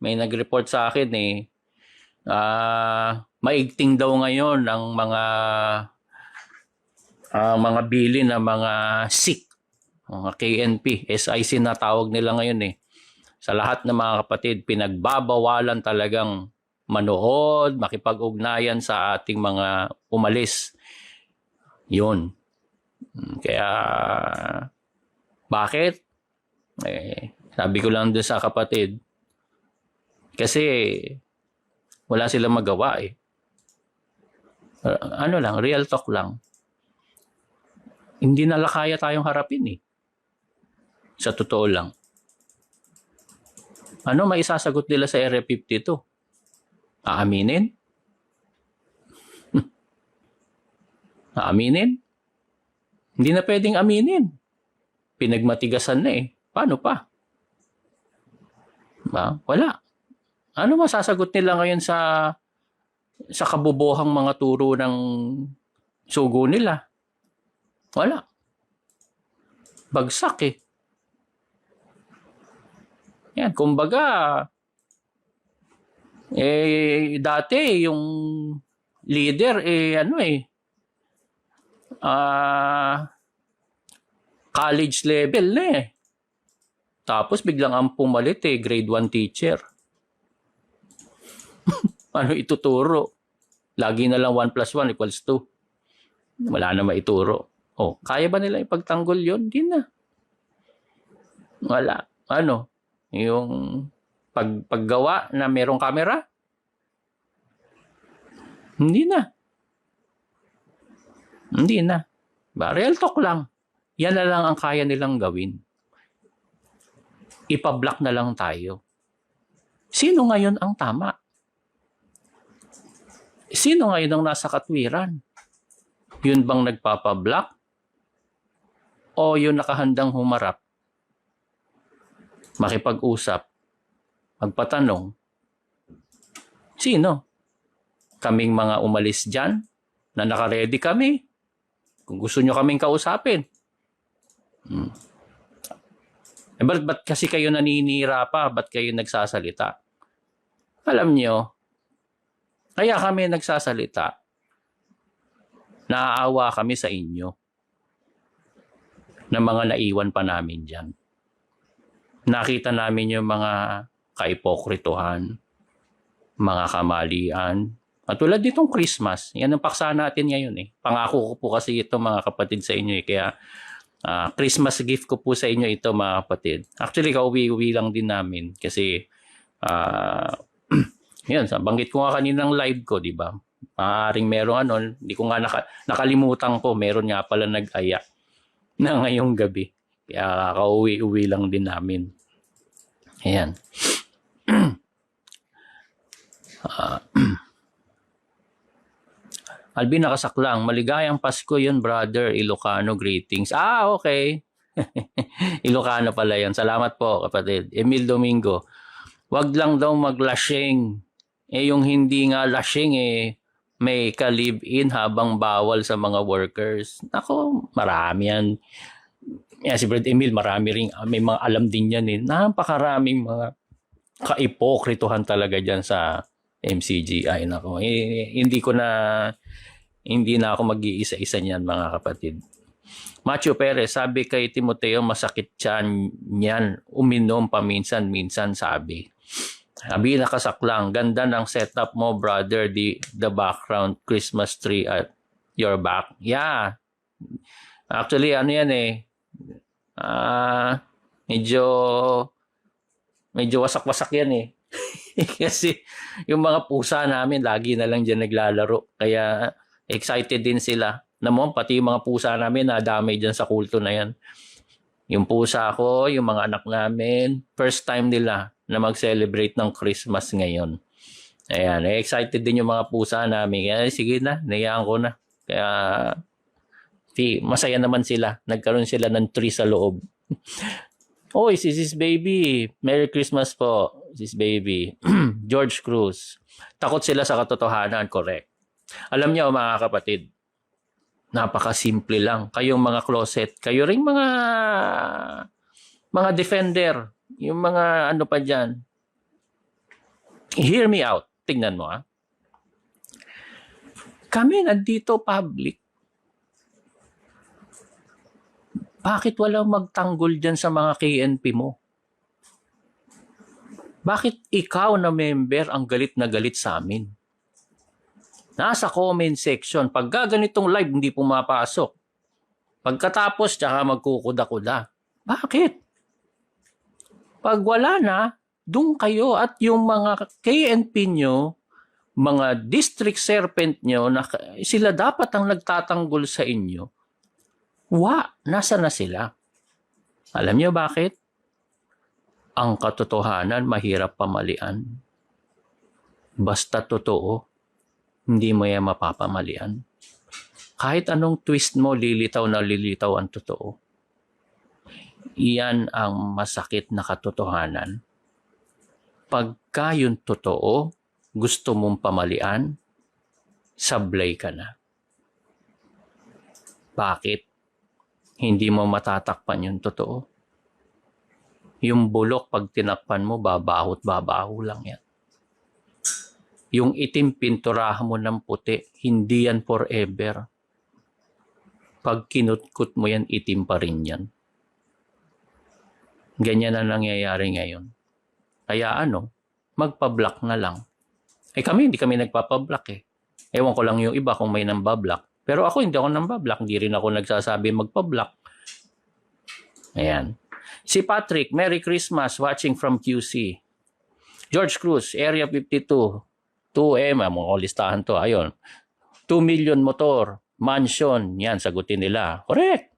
may nag-report sa akin maigting daw ngayon ang mga bilin ng mga SIC, mga KNP, SIC na tawag nila ngayon Sa lahat ng mga kapatid, pinagbabawalan talagang manood, makipag-ugnayan sa ating mga umalis. Yun. Kaya, bakit? Sabi ko lang doon sa kapatid, kasi wala silang magawa Ano lang, real talk lang. Hindi nala kaya tayong harapin Sa totoo lang. Ano maisasagot nila sa Area 52? Aaminin? Aaminin? Hindi na pwedeng aminin. Pinagmatigasan na Paano pa? Wala. Ano masasagot nila ngayon sa kabubuhang mga turo ng sugo nila? Wala. Bagsak Yan, kumbaga, dati yung leader college level na Tapos biglang ang pumalit grade 1 teacher. Ano ituturo? Lagi na lang 1 + 1 = 2. Wala na maituro. Kaya ba nila ipagtanggol yun? Hindi na. Wala. Yung paggawa na merong camera? Hindi na. Hindi na. Real talk lang. Yan na lang ang kaya nilang gawin. Ipa-block na lang tayo. Sino ngayon ang tama? Sino ngayon ang nasa katwiran? Yun bang nagpapa-block? O yung nakahandang humarap? Makipag-usap? Magpatanong? Sino? Kaming mga umalis dyan na naka-ready kami? Kung gusto nyo kaming kausapin. Ba't kasi kayo naninira pa? Ba't kayo nagsasalita? Alam nyo, kaya kami nagsasalita, naaawa kami sa inyo na mga naiwan pa namin dyan. Nakita namin yung mga kaipokrituhan, mga kamalian. At tulad ditong Christmas, yan ang paksa natin ngayon Pangako ko po kasi ito mga kapatid sa inyo Kaya Christmas gift ko po sa inyo ito mga kapatid. Actually, kauwi-uwi lang din namin kasi yan, banggit ko nga kaninang live ko, di ba? Maaaring meron hindi ko nga nakalimutan ko, meron nga pala nag-aya na ngayong gabi. Kaya kauwi-uwi lang din namin. Ayan. Alvin nakasaklang, maligayang Pasko yun brother, Ilocano greetings. Okay. Ilocano pala yun. Salamat po kapatid. Emil Domingo, wag lang daw maglashing. Yung hindi nga lashing may ka-live-in habang bawal sa mga workers. Nako, marami yan. Si Brad Emil, marami rin, may mga alam din yan Napakaraming mga kaipokrituhan talaga dyan sa MCGI. Nako, hindi na ako mag-iisa-isa niyan mga kapatid. Macho Perez, sabi kay Timoteo, masakit tiyan niyan. Uminom paminsan-minsan, sabi. Sabi, nakasaklang. Ganda ng setup mo, brother. The background Christmas tree at your back. Yeah. Actually, yan medyo wasak-wasak yan Kasi yung mga pusa namin, lagi na lang dyan naglalaro. Kaya excited din sila. Pati yung mga pusa namin, nadamay dyan sa kulto na yan. Yung pusa ko, yung mga anak namin, first time nila na mag-celebrate ng Christmas ngayon. Ayan, excited din yung mga pusa namin. Kaya sige na, nayaan ko na. Kaya masaya naman sila. Nagkaroon sila ng tree sa loob. Oy, sis baby. Merry Christmas po, sis baby. George Cruz. Takot sila sa katotohanan, correct. Alam niyo mga kapatid, napakasimple lang. Kayong mga closet, kayo ring mga defender, yung mga ano pa dyan, Hear me out. Tingnan mo, Kami nandito public. Bakit walang magtanggol dyan sa mga KNP mo? Bakit ikaw na member ang galit na galit sa amin? Nasa comment section, pag ganitong live hindi pumapasok. Pagkatapos, tsaka magkukuda-kuda. Bakit? Pag wala na, doon kayo at yung mga KNP nyo, mga district serpent nyo, sila dapat ang nagtatanggol sa inyo. Nasa na sila? Alam nyo bakit? Ang katotohanan mahirap pamalian. Basta totoo, hindi mo yan mapapamalian. Kahit anong twist mo, lilitaw na lilitaw ang totoo. Iyan ang masakit na katotohanan. Pagka yung totoo, gusto mong pamalian, sablay ka na. Bakit? Hindi mo matatakpan yung totoo. Yung bulok, pag tinakpan mo, babaho lang yan. Yung itim, pinturahan mo ng puti, hindi yan forever. Pag kinutkot mo yan, itim pa rin yan. Ganyan na nangyayari ngayon. Kaya magpa-block na lang. Hindi kami nagpapa-block Ewan ko lang yung iba kung may nambablock. Pero ako hindi ako nambablock. Hindi rin ako nagsasabi magpa-block. Ayan. Si Patrick, Merry Christmas, watching from QC. George Cruz, Area 52, 2M, mga listahan to. Ayun. 2 million motor, mansion. Yan, sagutin nila. Correct.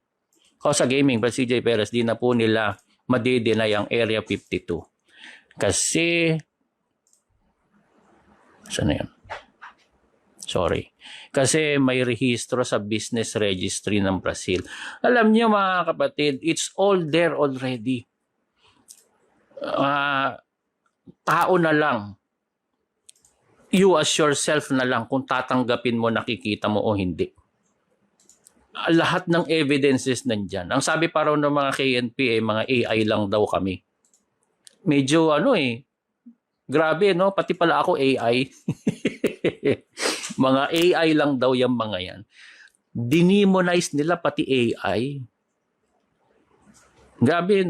Sa gaming, but CJ Perez, di na po nila madidenay ang Area 52. Kasi, saan na yun? Sorry. Kasi may rehistro sa business registry ng Brazil. Alam niyo mga kapatid, it's all there already. Tao na lang. You as yourself na lang kung tatanggapin mo, nakikita mo o hindi. Lahat ng evidences nandyan. Ang sabi pa raw ng mga KNP, mga AI lang daw kami. Medyo grabe pati pala ako AI. Mga AI lang daw yung mga yan. Dinemonize nila pati AI. Grabe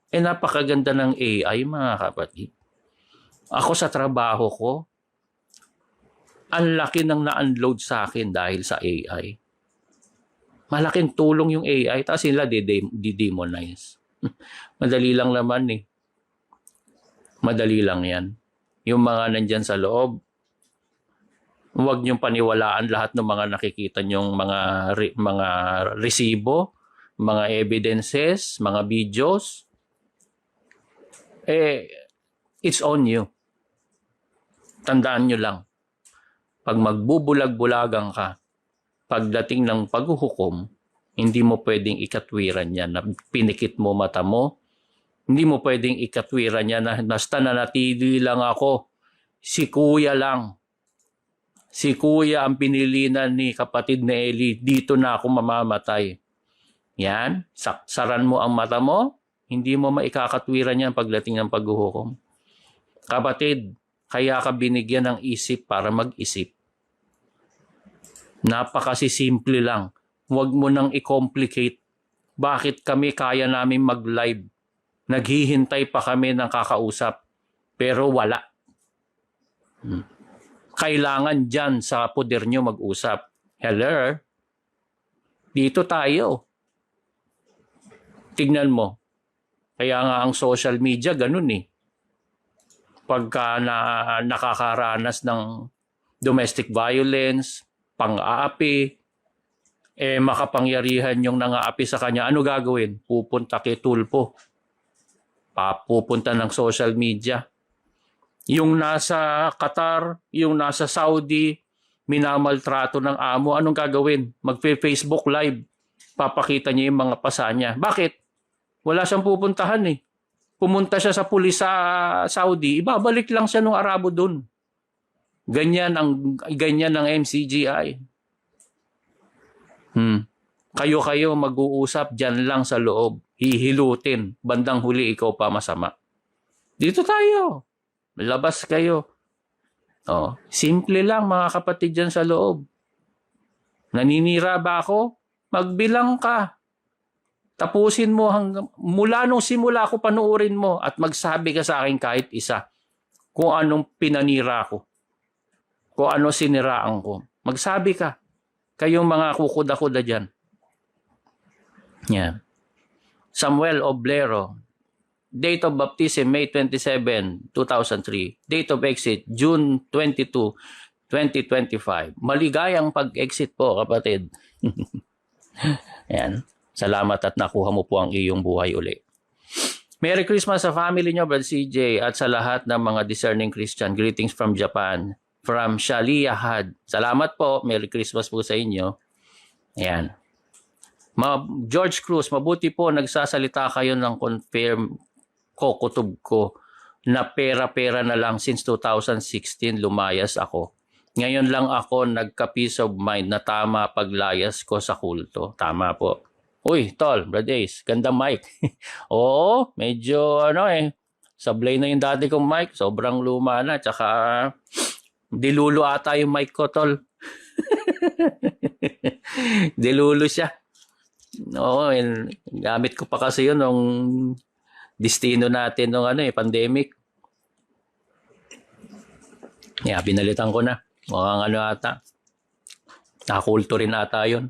napakaganda ng AI mga kapatid. Ako sa trabaho ko, ang laki ng na-unload sa akin dahil sa AI. Malaking tulong yung AI, tapos sila di-demonize. Madali lang naman Madali lang yan. Yung mga nandyan sa loob, huwag niyong paniwalaan lahat ng mga nakikita niyong mga resibo, mga evidences, mga videos. It's on you. Tandaan niyo lang. Pag magbubulag-bulagang ka, pagdating ng paghuhukom, hindi mo pwedeng ikatwiran yan na pinikit mo mata mo. Hindi mo pwedeng ikatwiran yan na basta nanatili lang ako. Si kuya lang. Si kuya ang pinilinan ni kapatid na Eli. Dito na ako mamamatay. Yan. Saksaran mo ang mata mo. Hindi mo maikakatwiran yan pagdating ng paghuhukom. Kapatid, kaya ka binigyan ng isip para mag-isip. Napakasisimple lang. Huwag mo nang i-complicate. Bakit kami kaya namin mag-live? Naghihintay pa kami ng kakausap. Pero wala. Kailangan dyan sa poder nyo mag-usap. Hello? Dito tayo. Tignan mo. Kaya nga ang social media ganun Pagka nakakaranas ng domestic violence, pang-aapi, makapangyarihan yung nang-aapi sa kanya, ano gagawin? Pupunta kay Tulpo. Pupunta ng social media. Yung nasa Qatar, yung nasa Saudi, minamaltrato ng amo, anong gagawin? Mag-Facebook live. Papakita niya yung mga pasa niya. Bakit? Wala siyang pupuntahan Pumunta siya sa pulis sa Saudi, ibabalik lang siya ng Arabo doon. Ganyan ang MCGI. Kayo mag-uusap dyan lang sa loob. Hihilutin. Bandang huli ikaw pa masama. Dito tayo. Labas kayo. Oh, simple lang mga kapatid dyan sa loob. Naninira ba ako? Magbilang ka. Tapusin mo mula nung simula ko panuorin mo at magsabi ka sa akin kahit isa kung anong pinanira ko. Kung ano siniraan ko. Magsabi ka. Kayong mga kukuda-kuda dyan. Yeah. Samuel Oblero. Date of baptism, May 27, 2003. Date of exit, June 22, 2025. Maligayang pag-exit po, kapatid. Ayan. Salamat at nakuha mo po ang iyong buhay uli. Merry Christmas sa family nyo, Brad CJ, at sa lahat ng mga discerning Christian. Greetings from Japan. From Shalia Had. Salamat po. Merry Christmas po sa inyo. Ayan. George Cruz, mabuti po nagsasalita kayo ng confirm ko, kutub ko, na pera-pera na lang since 2016 lumayas ako. Ngayon lang ako nagka-peace of mind na tama paglayas ko sa kulto. Tama po. Uy, tol, Brad Ace, ganda mic. Oo, medyo sablay na yung dati kong mic. Sobrang luma na. Tsaka dilulo ata yung mic ko, tol. Dilulo siya. Oo, gamit ko pa kasi yun nung destino natin nung pandemic. Yeah, binalitan ko na. Mukhang ata. Nakakulto rin ata yun.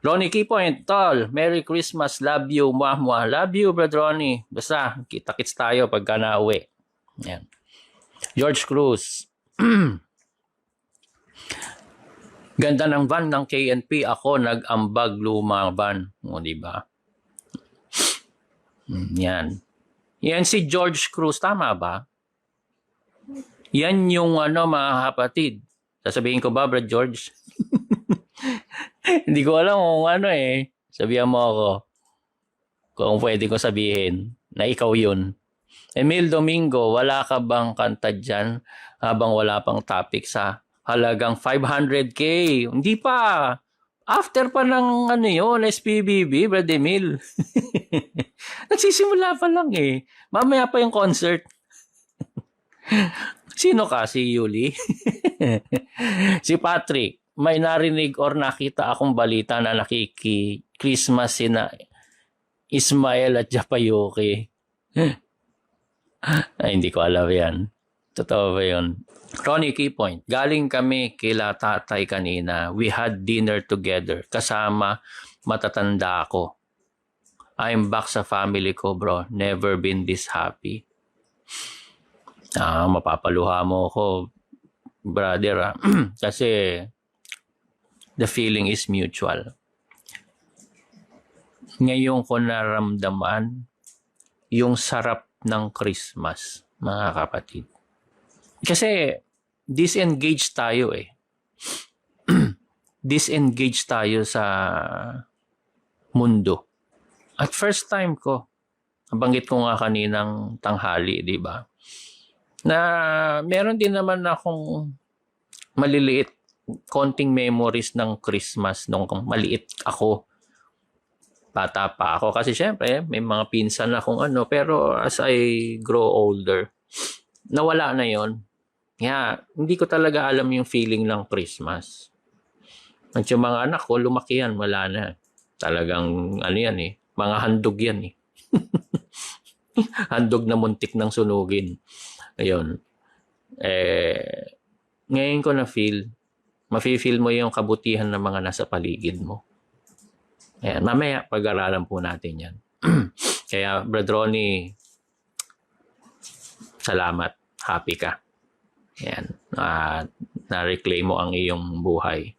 Ronnie Keypoint, tol, Merry Christmas, love you, muah. Love you, Brad Ronnie. Basta, kita-kits tayo pagka nauwi. Yan. George Cruz. Ganda ng van ng KNP. Ako nag-ambag lumang van. O, diba? Yan. Yan si George Cruz. Tama ba? Yan yung mga kapatid. Sasabihin ko ba, Brad George? Hindi ko alam kung Sabihan mo ako. Kung pwede ko sabihin na ikaw yun. Emil Domingo, wala ka bang kanta dyan habang wala pang topic sa halagang 500K? Hindi pa. After pa ng yun, SPBB, Brad Emil. Nagsisimula pa lang Mamaya pa yung concert. Sino ka? Si Yuli? Si Patrick. May narinig or nakita akong balita na nakiki-Christmas sina Ismael at Japayuki. Ay, hindi ko alam yan. Totoo ba yun? Ronnie Keypoint. Galing kami kila tatay kanina. We had dinner together. Kasama matatanda ako. I'm back sa family ko, bro. Never been this happy. Mapapaluha mo ako, brother. Kasi the feeling is mutual. Ngayon ko naramdaman yung sarap ng Christmas, mga kapatid. Kasi disengage tayo Disengage tayo sa mundo. At first time ko, nabanggit ko nga kaninang tanghali, di ba? Na meron din naman akong maliliit, konting memories ng Christmas nung maliit ako. Bata pa ako. Kasi syempre, may mga pinsan akong pero as I grow older, nawala na yon. Kaya, hindi ko talaga alam yung feeling ng Christmas. At yung mga anak ko, lumaki yan, wala na. Talagang, mga handog yan Handog na muntik ng sunugin. Ayun. Ngayon ko mafe-feel mo yung kabutihan ng mga nasa paligid mo. Ayan, mamaya pag-aralan po natin yan. Kaya, Brad Ronnie, salamat. Happy ka. Ayan. Na-reclaim mo ang iyong buhay.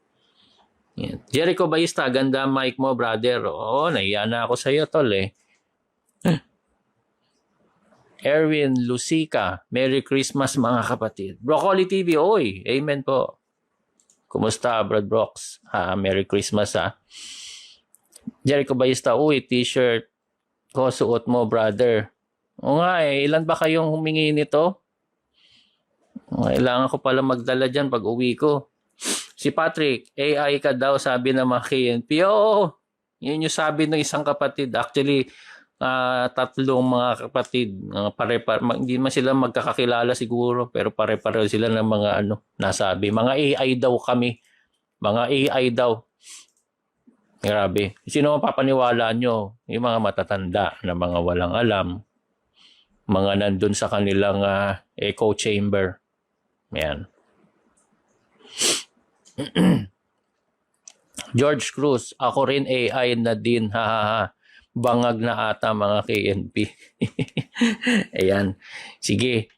Ayan. Jericho Baista, ganda mic mo, brother. Oo, nahiya na ako sa iyo, tol Erwin Lucica, Merry Christmas mga kapatid. Broccoli TV, oy, amen po. Kumusta, Brad Brox? Merry Christmas Jericho Baista, uy, t-shirt ko suot mo, brother. O nga ilan ba kayong humingi nito? Kailangan ko pala magdala dyan pag uwi ko. Si Patrick, AI ka daw, sabi ng mga KNP. Oo, yun yung sabi ng isang kapatid. Actually, tatlong mga kapatid, hindi man sila magkakakilala siguro, pero pare-pareho sila ng mga nasabi. Mga AI daw kami. Mga AI daw. Grabe. Sino mapapaniwala nyo? Yung mga matatanda na mga walang alam. Mga nandun sa kanilang echo chamber. Yan. George Cruz, ako rin AI na din. Hahaha. Bangag na ata mga KNP. Ayan. Sige.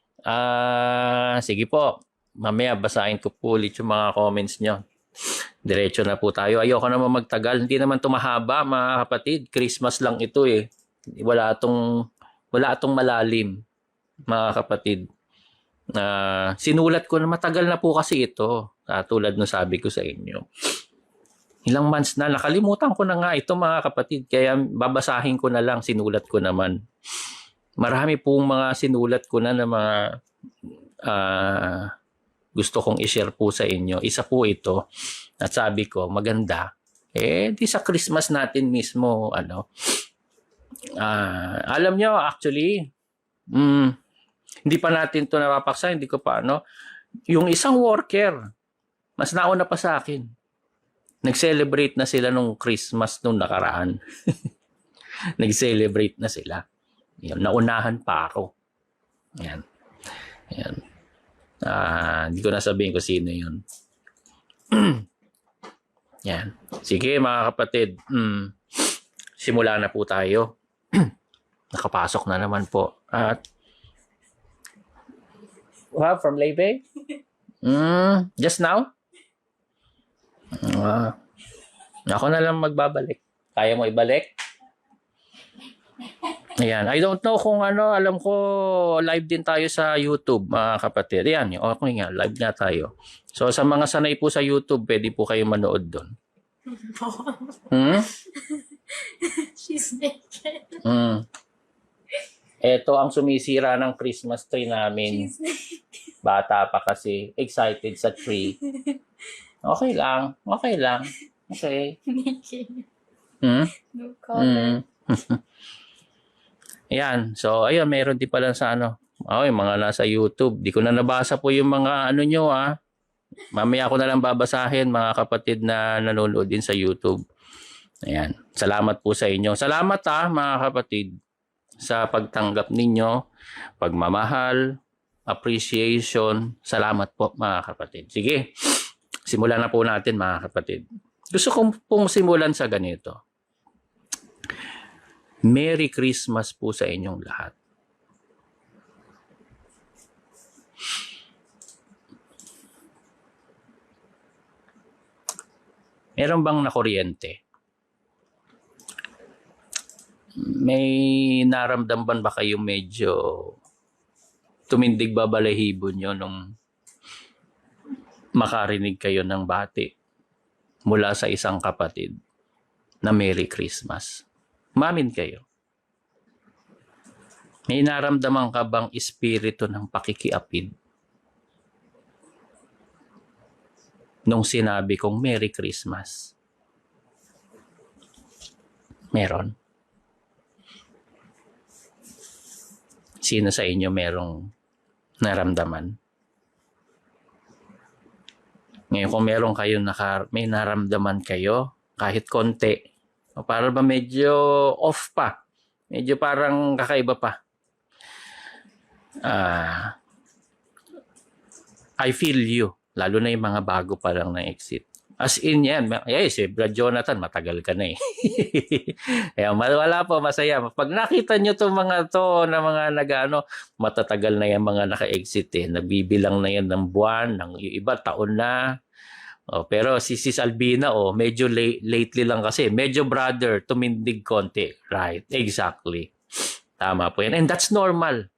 Sige po. Mamaya basahin ko po ulit yung mga comments nyo. Diretso na po tayo. Ayoko naman magtagal. Hindi naman ito mahaba, mga kapatid. Christmas lang ito eh. Wala atong malalim, mga kapatid. Sinulat ko na matagal na po kasi ito. Tulad ng sabi ko sa inyo. Ilang months na. Nakalimutan ko na nga ito, mga kapatid. Kaya babasahin ko na lang. Sinulat ko naman. Marami pong mga sinulat ko na mga gusto kong i-share po sa inyo. Isa po ito. At sabi ko, maganda. Di sa Christmas natin mismo, alam nyo, actually, hindi pa natin ito napapaksa, hindi ko pa, yung isang worker, mas nauna pa sa akin. Nag-celebrate na sila nung Christmas nung nakaraan. Nag-celebrate na sila. Yan, naunahan pa ako. Yan. Yan. Hindi ko na sabihin ko sino yun. Yan. Sige mga kapatid. Simula na po tayo. Nakapasok na naman po. At from Leyte? Just now? Ako na lang magbabalik. Kaya mo ibalik? Ayan. I don't know kung alam ko live din tayo sa YouTube, mga kapatid. Ayan. Okay nga, live na tayo. So sa mga sanay po sa YouTube, pwede po kayo manood doon. She's naked. Ito ang sumisira ng Christmas tree namin. Bata pa kasi. Excited sa tree. Okay lang. Okay lang. Okay. No comment. Ayan. So, ayun. Meron din pala sa yung mga nasa YouTube. Di ko na nabasa po yung mga nyo Mamaya ko na lang babasahin, mga kapatid na nanonood din sa YouTube. Ayan. Salamat po sa inyo. Salamat mga kapatid sa pagtanggap ninyo, pagmamahal, appreciation. Salamat po, mga kapatid. Sige. Simulan na po natin, mga kapatid. Gusto kong pong simulan sa ganito. Merry Christmas po sa inyong lahat. Meron bang nakuryente? May naramdaman ba kayo medyo tumindig ba balahibo nyo nung makarinig kayo ng bati mula sa isang kapatid na Merry Christmas? Mamin kayo. May naramdaman ka bang espiritu ng pakikiapid nung sinabi kong Merry Christmas? Meron? Sino sa inyo merong naramdaman? Ngayon kung meron kayo may naramdaman kayo, kahit konti, para ba medyo off pa? Medyo parang kakaiba pa. I feel you. Lalo na yung mga bago pa lang na exit. As in yan. Yes, Brad Jonathan, matagal ka na eh. Kaya wala po, masaya. Pag nakita nyo to mga to na mga matatagal na yan mga naka-exit eh. Nagbibilang na yan ng buwan, ng iba taon na. Pero si Sis Albina, medyo lately lang kasi. Medyo brother, tumindig konti. Right, exactly. Tama po yan. And that's normal.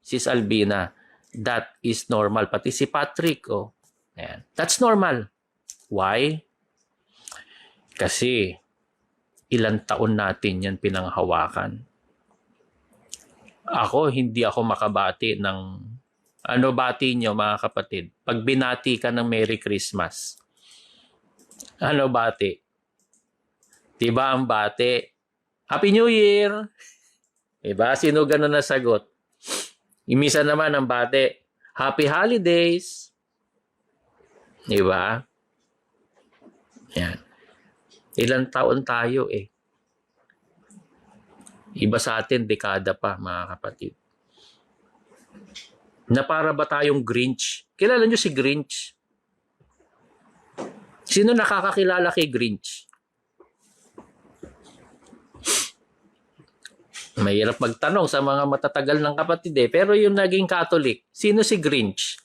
Sis Albina, that is normal. Pati si Patrick, ayan. That's normal. Why? Kasi ilang taon natin yan pinanghawakan. Hindi ako makabati ng bati nyo mga kapatid. Pag binati ka ng Merry Christmas, bati? Diba ang bati? Happy New Year! Diba? Sino ganun na sagot? Imisa naman ang bate, Happy Holidays. Diba? Yan. Ilang taon tayo eh. Iba sa atin, dekada pa, mga kapatid. Na para ba tayong Grinch? Kilala nyo si Grinch? Sino nakakakilala kay Grinch? Mahirap magtanong sa mga matatagal ng kapatid eh. Pero yung naging Catholic, sino si Grinch?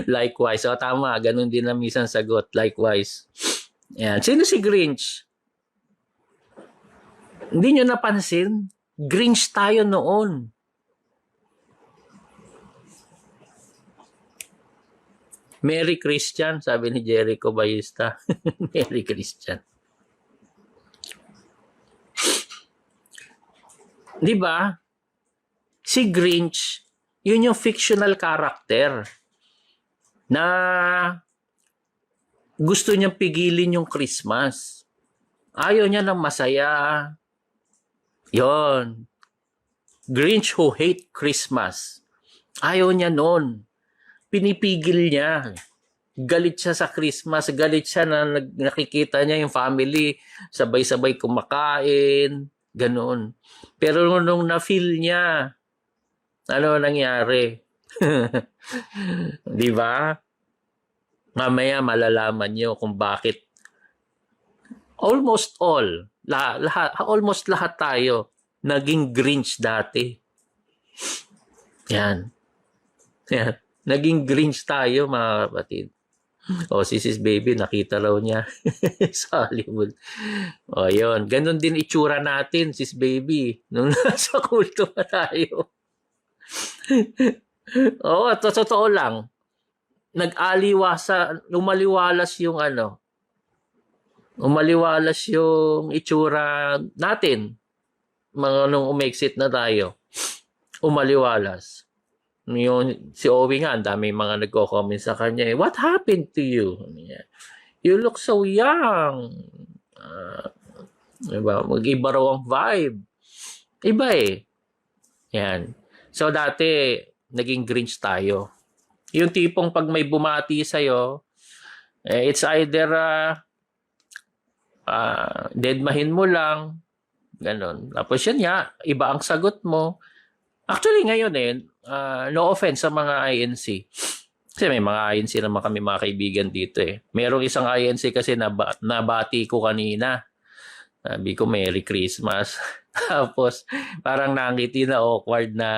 Likewise. O tama, ganun din na minsan sagot. Likewise. Yan. Sino si Grinch? Hindi nyo napansin? Grinch tayo noon. Merry Christian, sabi ni Jericho Bayista. Merry Christian. Di ba? Si Grinch, yun yung fictional character na gusto niyang pigilin yung Christmas. Ayaw niya ng masaya. Yon. Grinch who hate Christmas. Ayaw niya noon. Pinipigil niya. Galit siya sa Christmas. Galit siya na nakikita niya yung family sabay-sabay kumakain. Ganoon. Pero nung na-feel niya, ano nangyari? Di ba? Mamaya malalaman niyo kung bakit almost lahat tayo naging Grinch dati. Yan. Yan. Naging Grinch tayo, mga kapatid. O, si Sis Baby, nakita raw niya sa Hollywood. O, yun. Ganon din itsura natin, Sis Baby, nung nasa kulto pa tayo. Oo, totoo lang. Umaliwalas yung itsura natin. Mga nung umexit na tayo. Umaliwalas. Yung, si Owie nga, ang daming mga nagko-comment sa kanya. What happened to you? You look so young. Diba? Mag-iba raw ang vibe. Iba eh. Yan. So dati, naging Grinch tayo. Yung tipong pag may bumati sa'yo, it's either deadmahin mo lang, ganon. Tapos yun nga, iba ang sagot mo. Actually ngayon no offense sa mga INC. Kasi may mga INC naman kami mga kaibigan dito eh. Merong isang INC kasi nabati ko kanina. Sabi ko, Merry Christmas. Tapos, parang nangiti na awkward na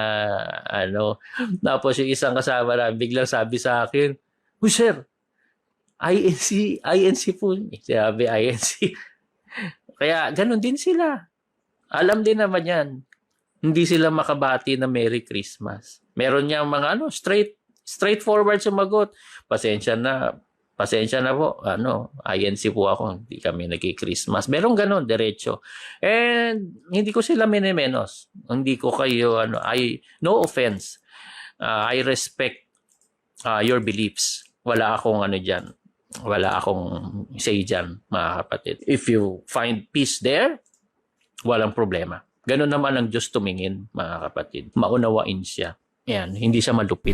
Tapos yung isang kasama na biglang sabi sa akin, "Uy, sir, INC po." Sabi, INC. Kaya, ganun din sila. Alam din naman yan. Hindi sila makabati na Merry Christmas. Meron niya mga straightforward sumagot. Pasensya na po, INC po ako, hindi kami nagki-Christmas. Merong ganun, diretso. And hindi ko sila minemenos. Hindi ko kayo, no offense. I respect your beliefs. Wala akong dyan. Wala akong say dyan, mga kapatid. If you find peace there, walang problema. Ganun naman ang Diyos tumingin, mga kapatid. Maunawain siya. Yan, hindi siya malupit.